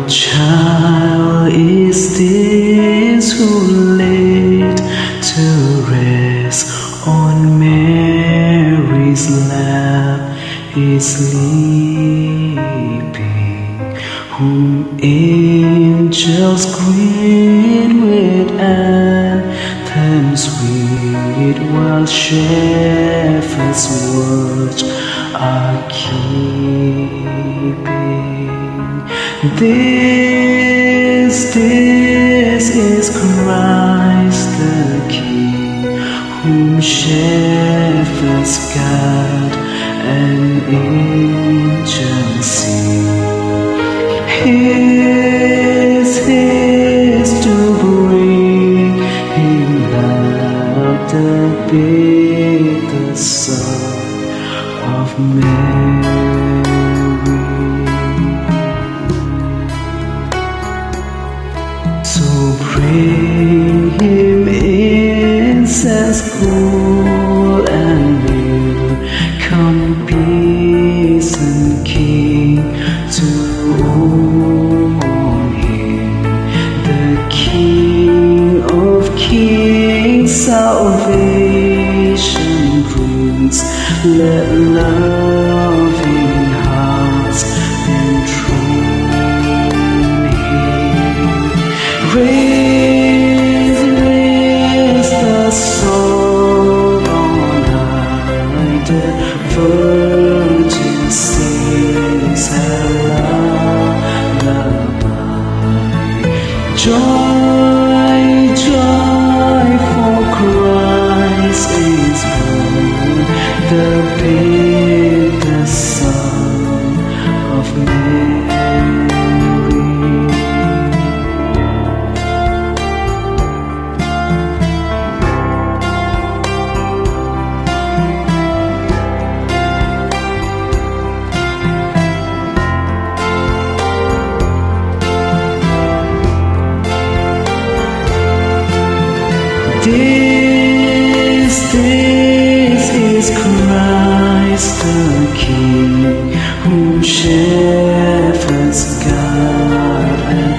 child is this who laid to rest on Mary's lap is sleeping, whom angels greet with anthems sweet, while shepherds watch are keeping. This is Christ the King, whom shepherds guard and angels sing. His to bring him out the babe, the Son of Mary. So bring him incense cool and new, come peace and King to own him, the King of kings, salvation brings. Let loving hearts enthrone him. Raise the soul on high, the Virgin sings her lullaby. Joy, joy, for Christ is born, the babe, the Son of Mary. This is Christ the King, whom shepherds guard and